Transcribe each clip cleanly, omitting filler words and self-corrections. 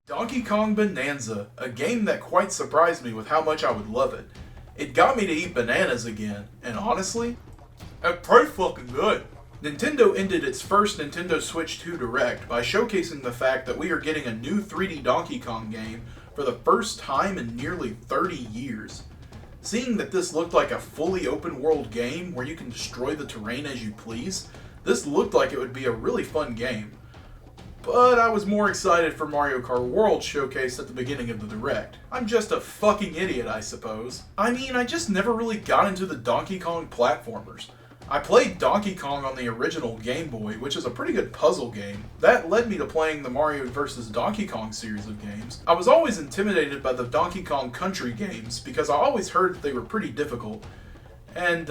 Donkey Kong Bananza, a game that quite surprised me with how much I would love it. It got me to eat bananas again, and honestly, it's pretty fucking good. Nintendo ended its first Nintendo Switch 2 Direct by showcasing the fact that we are getting a new 3D Donkey Kong game for the first time in nearly 30 years. Seeing that this looked like a fully open world game where you can destroy the terrain as you please, this looked like it would be a really fun game. But I was more excited for Mario Kart World showcased at the beginning of the Direct. I'm just a fucking idiot, I suppose. I just never really got into the Donkey Kong platformers. I played Donkey Kong on the original Game Boy, which is a pretty good puzzle game. That led me to playing the Mario vs. Donkey Kong series of games. I was always intimidated by the Donkey Kong Country games because I always heard that they were pretty difficult. And,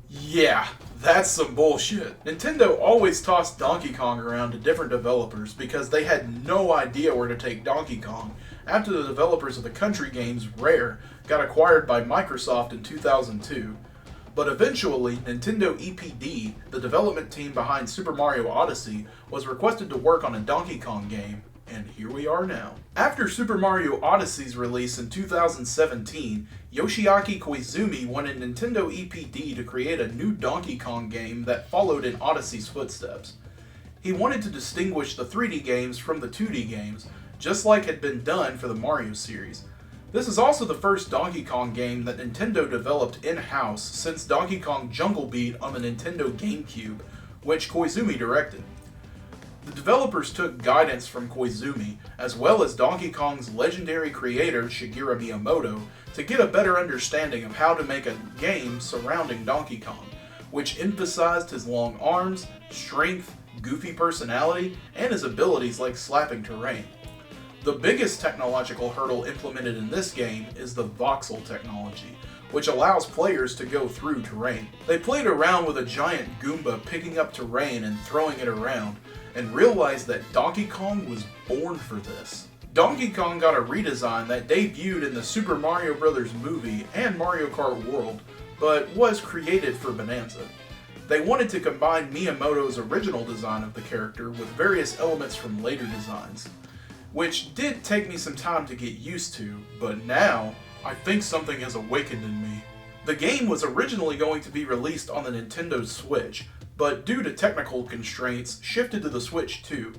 yeah, that's some bullshit. Nintendo always tossed Donkey Kong around to different developers because they had no idea where to take Donkey Kong after the developers of the Country games, Rare, got acquired by Microsoft in 2002. But eventually, Nintendo EPD, the development team behind Super Mario Odyssey, was requested to work on a Donkey Kong game, and here we are now. After Super Mario Odyssey's release in 2017, Yoshiaki Koizumi wanted Nintendo EPD to create a new Donkey Kong game that followed in Odyssey's footsteps. He wanted to distinguish the 3D games from the 2D games, just like had been done for the Mario series. This is also the first Donkey Kong game that Nintendo developed in-house since Donkey Kong Jungle Beat on the Nintendo GameCube, which Koizumi directed. The developers took guidance from Koizumi, as well as Donkey Kong's legendary creator Shigeru Miyamoto, to get a better understanding of how to make a game surrounding Donkey Kong, which emphasized his long arms, strength, goofy personality, and his abilities like slapping terrain. The biggest technological hurdle implemented in this game is the voxel technology, which allows players to go through terrain. They played around with a giant Goomba picking up terrain and throwing it around, and realized that Donkey Kong was born for this. Donkey Kong got a redesign that debuted in the Super Mario Bros. Movie and Mario Kart World, but was created for Bananza. They wanted to combine Miyamoto's original design of the character with various elements from later designs, which did take me some time to get used to, but now, I think something has awakened in me. The game was originally going to be released on the Nintendo Switch, but due to technical constraints, shifted to the Switch 2.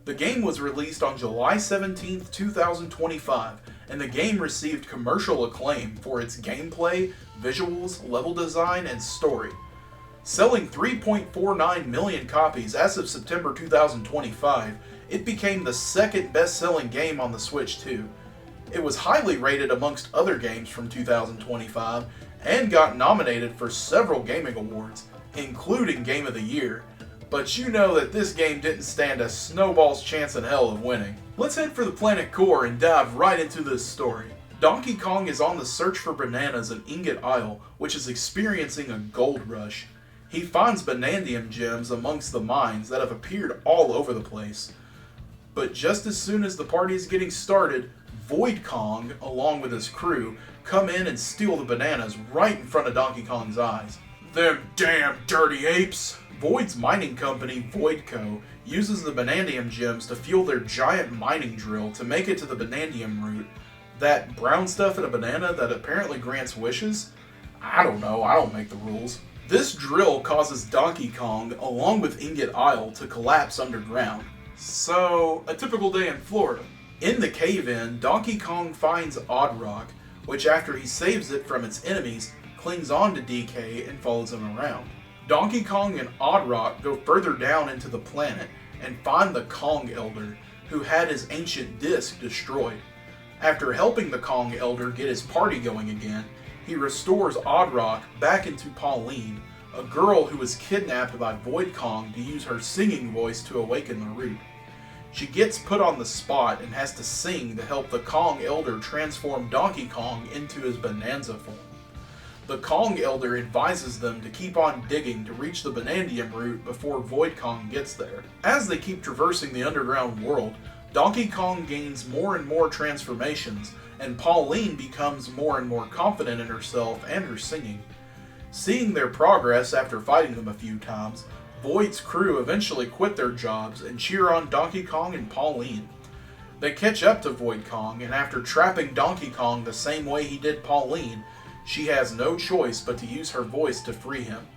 The game was released on July 17, 2025, and the game received commercial acclaim for its gameplay, visuals, level design, and story. Selling 3.49 million copies as of September 2025, it became the second best-selling game on the Switch 2. It was highly rated amongst other games from 2025 and got nominated for several gaming awards, including Game of the Year. But you know that this game didn't stand a snowball's chance in hell of winning. Let's head for the planet core and dive right into this story. Donkey Kong is on the search for bananas in Ingot Isle, which is experiencing a gold rush. He finds banandium gems amongst the mines that have appeared all over the place. But just as soon as the party is getting started, Void Kong, along with his crew, come in and steal the bananas right in front of Donkey Kong's eyes. Them damn dirty apes! Void's mining company, Voidco, uses the banandium gems to fuel their giant mining drill to make it to the banandium root. That brown stuff in a banana that apparently grants wishes? I don't know, I don't make the rules. This drill causes Donkey Kong, along with Ingot Isle, to collapse underground. So, a typical day in Florida. In the cave-in, Donkey Kong finds Odd Rock, which after he saves it from its enemies, clings on to DK and follows him around. Donkey Kong and Odd Rock go further down into the planet and find the Kong Elder, who had his ancient disc destroyed. After helping the Kong Elder get his party going again, he restores Odd Rock back into Pauline, a girl who was kidnapped by Void Kong to use her singing voice to awaken the root. She gets put on the spot and has to sing to help the Kong Elder transform Donkey Kong into his Bananza form. The Kong Elder advises them to keep on digging to reach the Banandium root before Void Kong gets there. As they keep traversing the underground world, Donkey Kong gains more and more transformations, and Pauline becomes more and more confident in herself and her singing. Seeing their progress after fighting them a few times, Void's crew eventually quit their jobs and cheer on Donkey Kong and Pauline. They catch up to Void Kong, and after trapping Donkey Kong the same way he did Pauline, she has no choice but to use her voice to free him.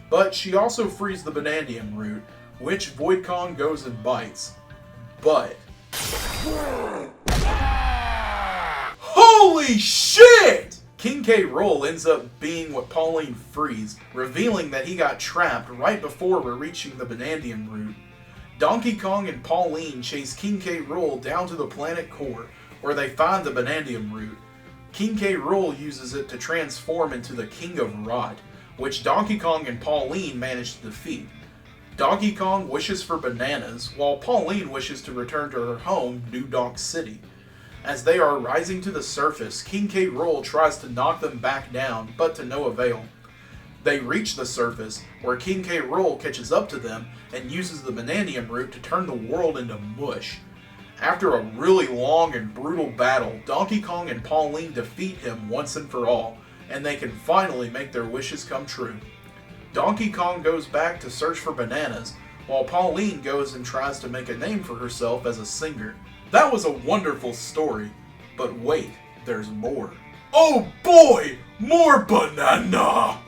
But she also frees the Banandium root, which Void Kong goes and bites. But... Holy shit! King K. Rool ends up being what Pauline frees, revealing that he got trapped right before we're reaching the Banandium root. Donkey Kong and Pauline chase King K. Rool down to the planet core, where they find the Banandium root. King K. Rool uses it to transform into the King of Rot, which Donkey Kong and Pauline manage to defeat. Donkey Kong wishes for bananas, while Pauline wishes to return to her home, New Donk City. As they are rising to the surface, King K. Rool tries to knock them back down, but to no avail. They reach the surface, where King K. Rool catches up to them and uses the Banandium root to turn the world into mush. After a really long and brutal battle, Donkey Kong and Pauline defeat him once and for all, and they can finally make their wishes come true. Donkey Kong goes back to search for bananas, while Pauline goes and tries to make a name for herself as a singer. That was a wonderful story, but wait, there's more. Oh boy, more banana!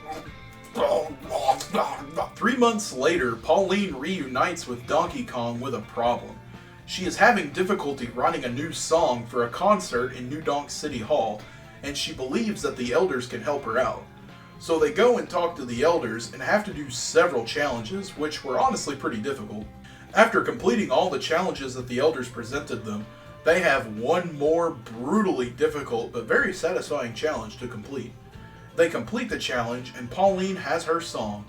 3 months later, Pauline reunites with Donkey Kong with a problem. She is having difficulty writing a new song for a concert in New Donk City Hall, and she believes that the elders can help her out. So they go and talk to the elders and have to do several challenges, which were honestly pretty difficult. After completing all the challenges that the elders presented them, they have one more brutally difficult but very satisfying challenge to complete. They complete the challenge and Pauline has her song.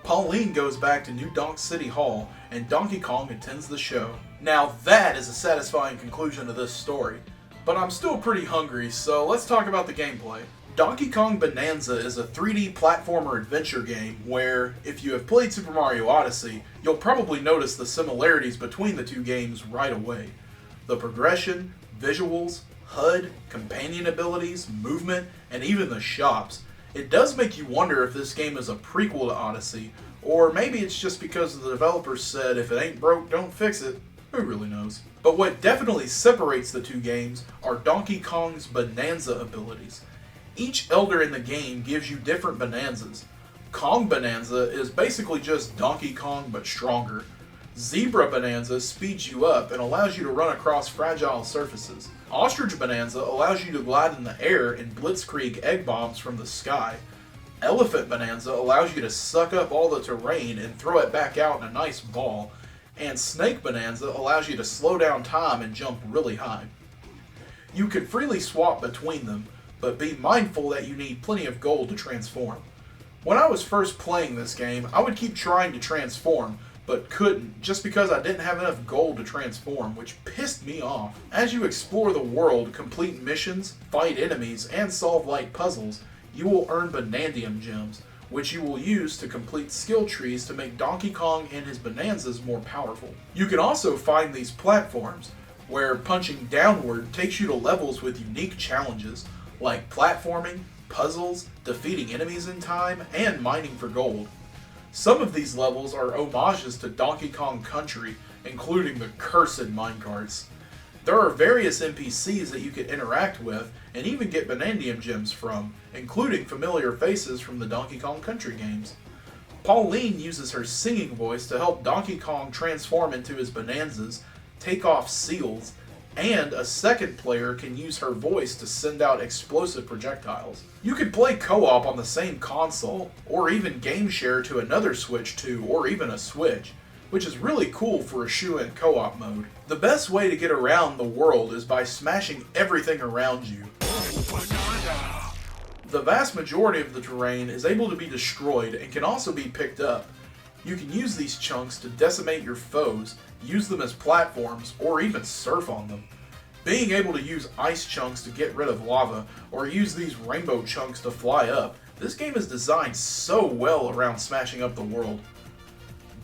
Pauline goes back to New Donk City Hall and Donkey Kong attends the show. Now that is a satisfying conclusion to this story, but I'm still pretty hungry, so let's talk about the gameplay. Donkey Kong Bananza is a 3D platformer adventure game where, if you have played Super Mario Odyssey, you'll probably notice the similarities between the two games right away. The progression, visuals, HUD, companion abilities, movement, and even the shops. It does make you wonder if this game is a prequel to Odyssey, or maybe it's just because the developers said if it ain't broke, don't fix it. Who really knows? But what definitely separates the two games are Donkey Kong's Bananza abilities. Each elder in the game gives you different Bananzas. Kong Bananza is basically just Donkey Kong but stronger. Zebra Bananza speeds you up and allows you to run across fragile surfaces. Ostrich Bananza allows you to glide in the air and blitzkrieg egg bombs from the sky. Elephant Bananza allows you to suck up all the terrain and throw it back out in a nice ball. And Snake Bananza allows you to slow down time and jump really high. You can freely swap between them, but be mindful that you need plenty of gold to transform. When I was first playing this game, I would keep trying to transform, but couldn't just because I didn't have enough gold to transform, which pissed me off. As you explore the world, complete missions, fight enemies, and solve light puzzles, you will earn Banandium gems, which you will use to complete skill trees to make Donkey Kong and his Bananzas more powerful. You can also find these platforms, where punching downward takes you to levels with unique challenges, like platforming, puzzles, defeating enemies in time, and mining for gold. Some of these levels are homages to Donkey Kong Country, including the cursed minecarts. There are various NPCs that you can interact with and even get Banandium gems from, including familiar faces from the Donkey Kong Country games. Pauline uses her singing voice to help Donkey Kong transform into his Bananzas, take off seals, and a second player can use her voice to send out explosive projectiles. You can play co-op on the same console, or even game share to another Switch 2 or even a Switch, which is really cool for a shoe-in co-op mode. The best way to get around the world is by smashing everything around you. The vast majority of the terrain is able to be destroyed and can also be picked up. You can use these chunks to decimate your foes, use them as platforms, or even surf on them. Being able to use ice chunks to get rid of lava, or use these rainbow chunks to fly up, this game is designed so well around smashing up the world.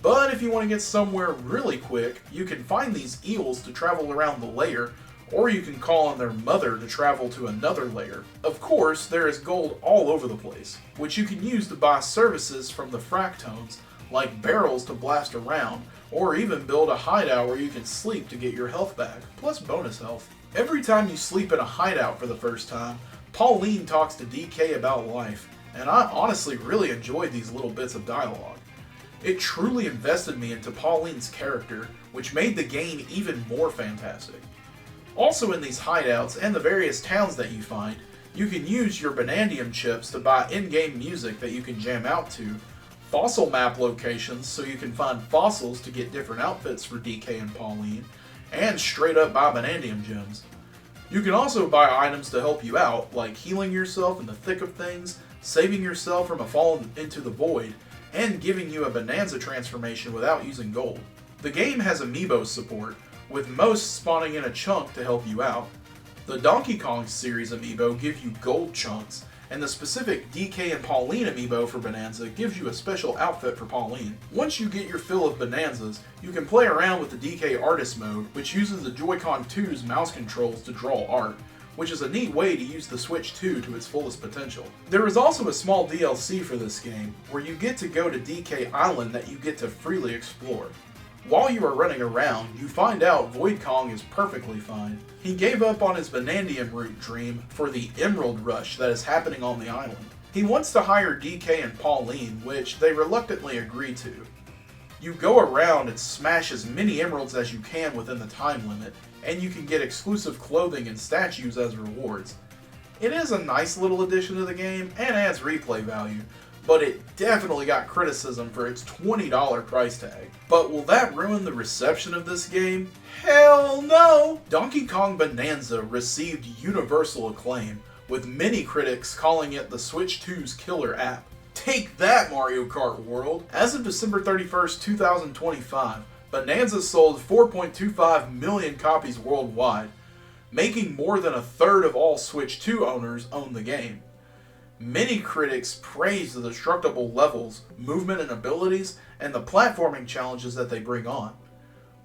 But if you want to get somewhere really quick, you can find these eels to travel around the layer, or you can call on their mother to travel to another layer. Of course, there is gold all over the place, which you can use to buy services from the Fractones, like barrels to blast around, or even build a hideout where you can sleep to get your health back, plus bonus health. Every time you sleep in a hideout for the first time, Pauline talks to DK about life, and I honestly really enjoyed these little bits of dialogue. It truly invested me into Pauline's character, which made the game even more fantastic. Also in these hideouts and the various towns that you find, you can use your Banandium chips to buy in-game music that you can jam out to, fossil map locations so you can find fossils to get different outfits for DK and Pauline, and straight up buy Banandium gems. You can also buy items to help you out, like healing yourself in the thick of things, saving yourself from a fall into the void, and giving you a Bonanza transformation without using gold. The game has amiibo support, with most spawning in a chunk to help you out. The Donkey Kong series amiibo give you gold chunks, and the specific DK and Pauline amiibo for Bonanza gives you a special outfit for Pauline. Once you get your fill of Bonanzas, you can play around with the DK Artist mode, which uses the Joy-Con 2's mouse controls to draw art, which is a neat way to use the Switch 2 to its fullest potential. There is also a small DLC for this game, where you get to go to DK Island that you get to freely explore. While you are running around, you find out Void Kong is perfectly fine. He gave up on his Banandium root dream for the Emerald Rush that is happening on the island. He wants to hire DK and Pauline, which they reluctantly agree to. You go around and smash as many emeralds as you can within the time limit, and you can get exclusive clothing and statues as rewards. It is a nice little addition to the game and adds replay value, but it definitely got criticism for its $20 price tag. But will that ruin the reception of this game? Hell no! Donkey Kong Bananza received universal acclaim, with many critics calling it the Switch 2's killer app. Take that, Mario Kart World! As of December 31st, 2025, Bonanza sold 4.25 million copies worldwide, making more than a third of all Switch 2 owners own the game. Many critics praise the destructible levels, movement and abilities, and the platforming challenges that they bring on.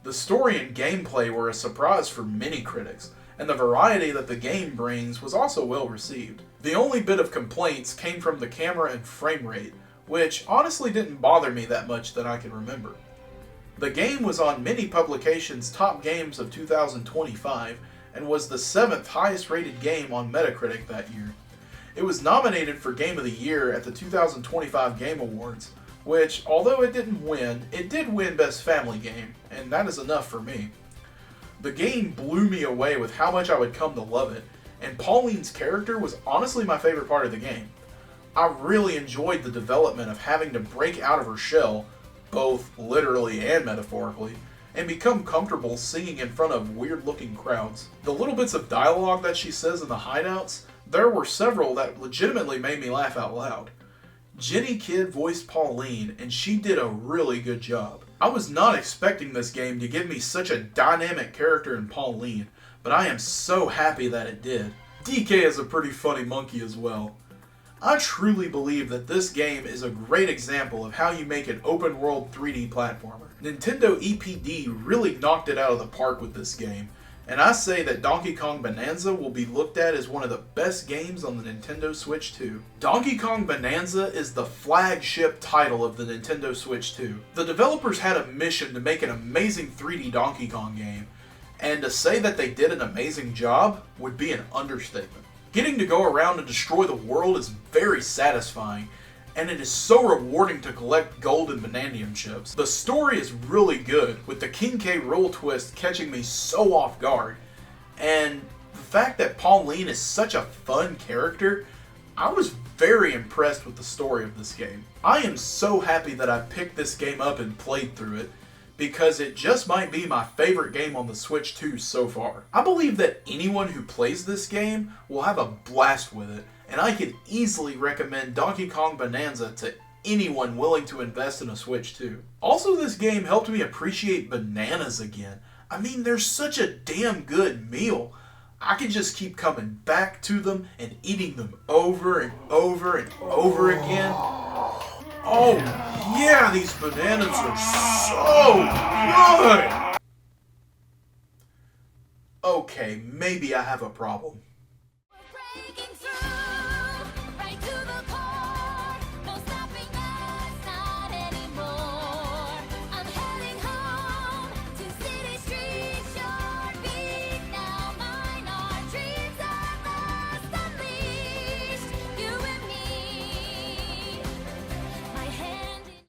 The story and gameplay were a surprise for many critics, and the variety that the game brings was also well received. The only bit of complaints came from the camera and frame rate, which honestly didn't bother me that much that I can remember. The game was on many publications' top games of 2025 and was the 7th highest rated game on Metacritic that year. It was nominated for Game of the Year at the 2025 Game Awards, which, although it didn't win, it did win Best Family Game, and that is enough for me. The game blew me away with how much I would come to love it, and Pauline's character was honestly my favorite part of the game. I really enjoyed the development of having to break out of her shell, both literally and metaphorically, and become comfortable singing in front of weird-looking crowds. The little bits of dialogue that she says in the hideouts, there were several that legitimately made me laugh out loud. Jenny Kidd voiced Pauline, and she did a really good job. I was not expecting this game to give me such a dynamic character in Pauline, but I am so happy that it did. DK is a pretty funny monkey as well. I truly believe that this game is a great example of how you make an open world 3D platformer. Nintendo EPD really knocked it out of the park with this game, and I say that Donkey Kong Bananza will be looked at as one of the best games on the Nintendo Switch 2. Donkey Kong Bananza is the flagship title of the Nintendo Switch 2. The developers had a mission to make an amazing 3D Donkey Kong game, and to say that they did an amazing job would be an understatement. Getting to go around and destroy the world is very satisfying, and it is so rewarding to collect gold and Banandium chips. The story is really good, with the King K. Rool twist catching me so off guard, and the fact that Pauline is such a fun character, I was very impressed with the story of this game. I am so happy that I picked this game up and played through it, because it just might be my favorite game on the Switch 2 so far. I believe that anyone who plays this game will have a blast with it, and I can easily recommend Donkey Kong Bananza to anyone willing to invest in a Switch 2. Also, this game helped me appreciate bananas again. I mean, they're such a damn good meal. I could just keep coming back to them and eating them over and over and over again. Oh yeah, these bananas are so good! Okay, maybe I have a problem.